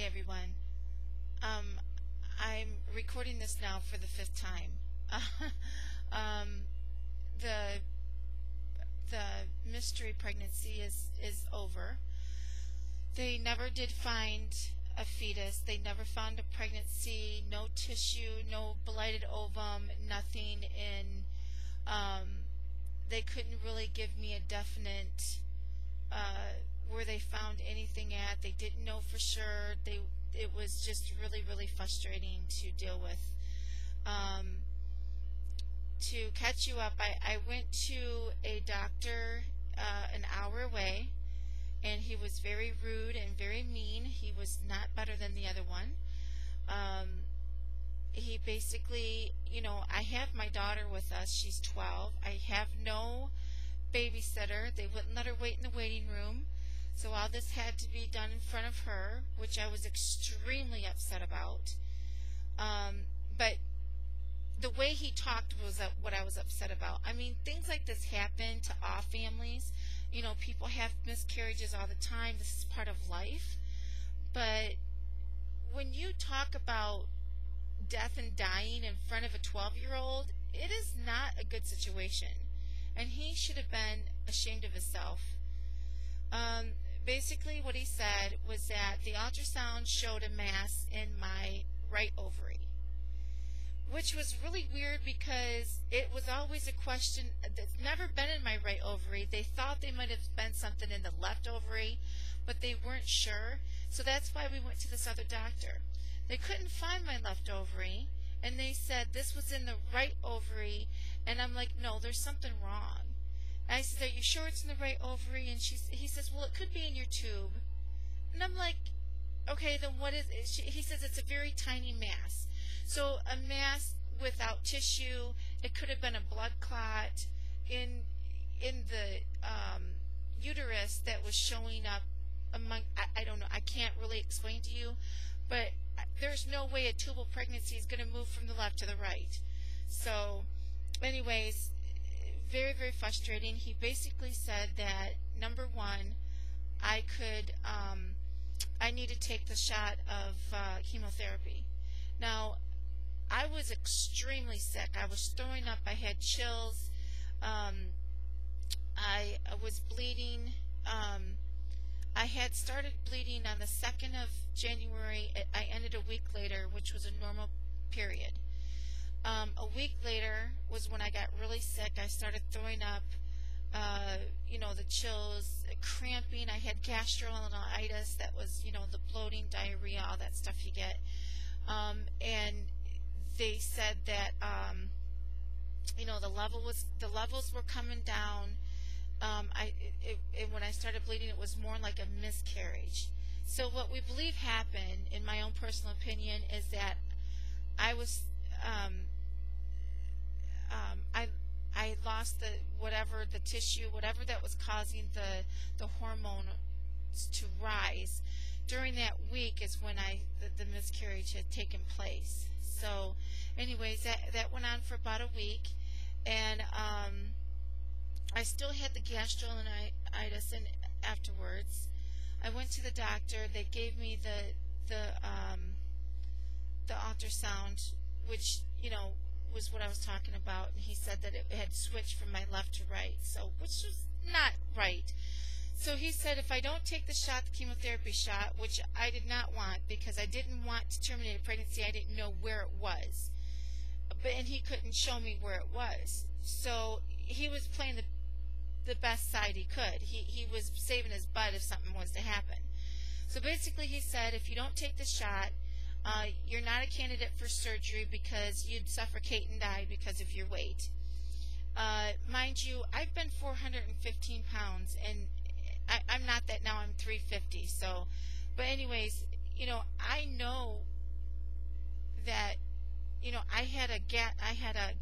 Hey everyone. Um, I'm recording this now for the fifth time. um, the the mystery pregnancy is over. They never did find a fetus. They never found a pregnancy. No tissue, no blighted ovum, nothing in. Um, they couldn't really give me a definite uh, where they found anything at. They didn't know for sure. It was just really frustrating to deal with. Um, to catch you up, I went to a doctor an hour away, and he was very rude and very mean. He was not better than the other one. Um, he basically, I have my daughter with us. She's 12. I have no babysitter. They wouldn't let her wait in the waiting room. So all this had to be done in front of her, which I was extremely upset about. But the way he talked was what I was upset about. I mean, things like this happen to all families. People have miscarriages all the time. This is part of life. But when you talk about death and dying in front of a 12-year-old, it is not a good situation. And he should have been ashamed of himself. Basically what he said was that the ultrasound showed a mass in my right ovary, which was really weird because it was always a question that's never been in my right ovary. They thought they might have been something in the left ovary, but they weren't sure. So that's why we went to this other doctor. They couldn't find my left ovary, and they said this was in the right ovary, and I'm like, no, there's something wrong. And I said, are you sure it's in the right ovary? And he says, well, it could be in your tube. And I'm like, okay, then what is it? He says it's a very tiny mass. So a mass without tissue, it could have been a blood clot in the uterus that was showing up among, I don't know, I can't really explain to you, but there's no way a tubal pregnancy is going to move from the left to the right. So anyways, very frustrating. He basically said that, number one, I need to take the shot of chemotherapy. Now, I was extremely sick. I was throwing up. I had chills. I was bleeding. I had started bleeding on the 2nd of January. I ended a week later, which was a normal period. A week later was when I got really sick. I started throwing up, the chills, cramping. I had gastroenteritis. That was, the bloating, diarrhea, all that stuff you get. And they said that, the levels were coming down. When I started bleeding, it was more like a miscarriage. So what we believe happened, in my own personal opinion, is that I was, I lost the tissue, whatever that was causing the hormone to rise. During that week is when the miscarriage had taken place. So anyways, that went on for about a week, and I still had the gastroenteritis and afterwards. I went to the doctor. They gave me the ultrasound, which was what I was talking about, and he said that it had switched from my left to right, so which was not right. So he said if I don't take the shot, the chemotherapy shot, which I did not want because I didn't want to terminate a pregnancy, I didn't know where it was, and he couldn't show me where it was. So he was playing the best side he could. He was saving his butt if something was to happen. So basically he said if you don't take the shot, you're not a candidate for surgery because you'd suffocate and die because of your weight. Mind you, I've been 415 pounds, and I'm not that now. I'm 350. So, but anyways, I know that I had a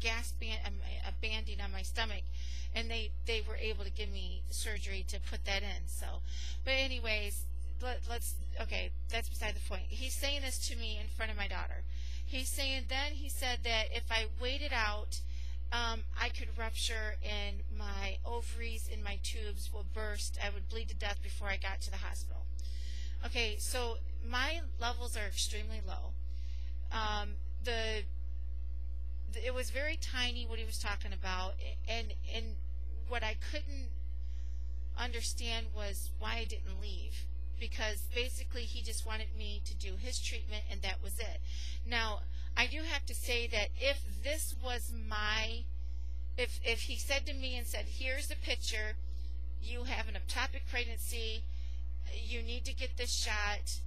gas band, a banding on my stomach, and they were able to give me surgery to put that in. So, but anyways, okay, that's beside the point. He's saying this to me in front of my daughter. He said that if I waited out, I could rupture and my ovaries and my tubes will burst. I would bleed to death before I got to the hospital. Okay, so my levels are extremely low. Um, the it was very tiny what he was talking about, and what I couldn't understand was why I didn't leave, because basically he just wanted me to do his treatment and that was it. Now, I do have to say that if this was my, if he said to me and said, here's the picture, you have an ectopic pregnancy, you need to get this shot,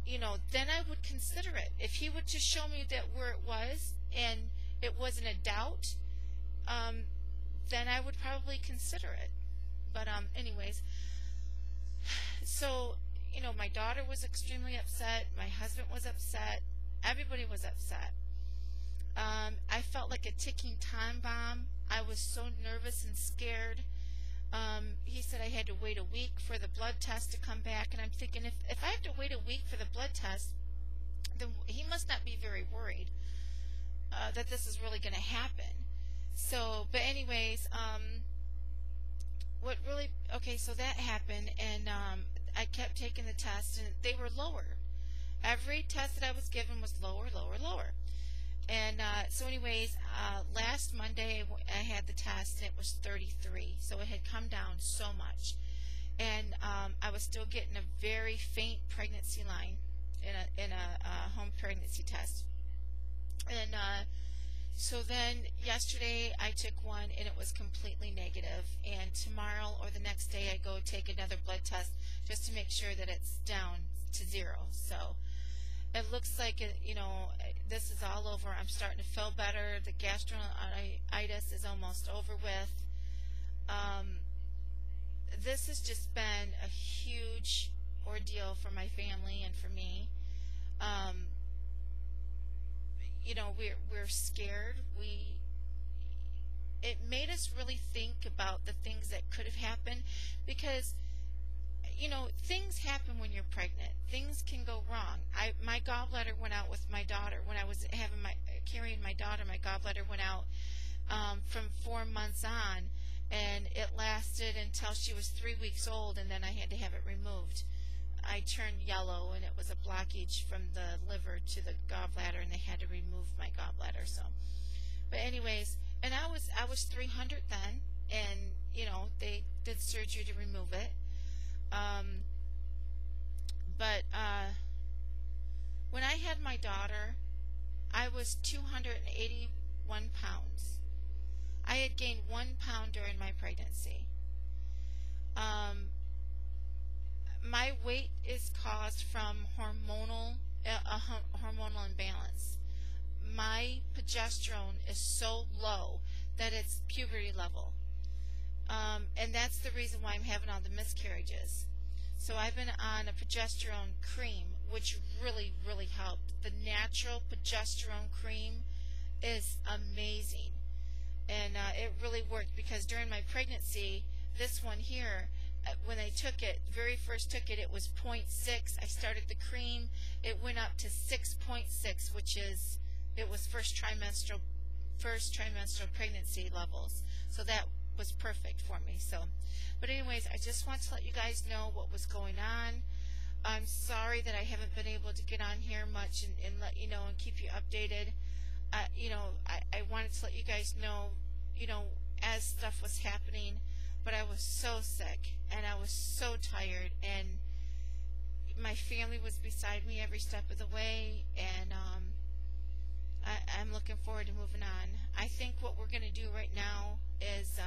then I would consider it. If he would just show me that where it was and it wasn't a doubt, then I would probably consider it. But anyways, so my daughter was extremely upset, my husband was upset, everybody was upset. I felt like a ticking time bomb. I was so nervous and scared. He said I had to wait a week for the blood test to come back, and I'm thinking, if I have to wait a week for the blood test, then he must not be very worried that this is really going to happen. So, but anyways, so that happened, and I kept taking the tests, and they were lower. Every test that I was given was lower, lower, lower. And so anyways, last Monday I had the test, and it was 33, so it had come down so much. And I was still getting a very faint pregnancy line in a home pregnancy test. And so then yesterday I took one, and it was completely negative. And tomorrow or the next day I go take another blood test just to make sure that it's down to 0. So it looks like this is all over. I'm starting to feel better. The gastroenteritis is almost over with. This has just been a huge ordeal for my family and for me. We're scared. It made us really think about the things that could have happened, because things happen when you're pregnant. Things can go wrong. My gallbladder went out with my daughter when I was carrying my daughter. My gallbladder went out from 4 months on, and it lasted until she was 3 weeks old, and then I had to have it removed. I turned yellow, and it was a blockage from the liver to the gallbladder, and they had to remove my gallbladder. So, but anyways, and I was 300 then, and they did surgery to remove it. But when I had my daughter, I was 281 pounds. I had gained 1 pound during my pregnancy. My weight is caused from hormonal imbalance. My progesterone is so low that it's puberty level. And that's the reason why I'm having all the miscarriages. So I've been on a progesterone cream, which really, really helped. The natural progesterone cream is amazing. And it really worked, because during my pregnancy, this one here, when I took it, very first took it, it was 0.6. I started the cream. It went up to 6.6, which is, it was first trimestral pregnancy levels. So that was perfect for me. So, but anyways, I just want to let you guys know what was going on. I'm sorry that I haven't been able to get on here much and let you know and keep you updated. I wanted to let you guys know, as stuff was happening, but I was so sick and I was so tired, and my family was beside me every step of the way, and I'm looking forward to moving on. I think what we're going to do right now is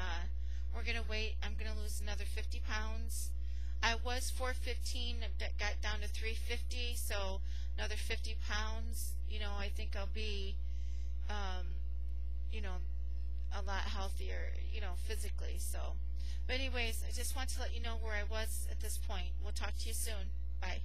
we're going to wait. I'm going to lose another 50 pounds. I was 415, got down to 350, so another 50 pounds. I think I'll be, a lot healthier, physically. So, but anyways, I just want to let you know where I was at this point. We'll talk to you soon. Bye.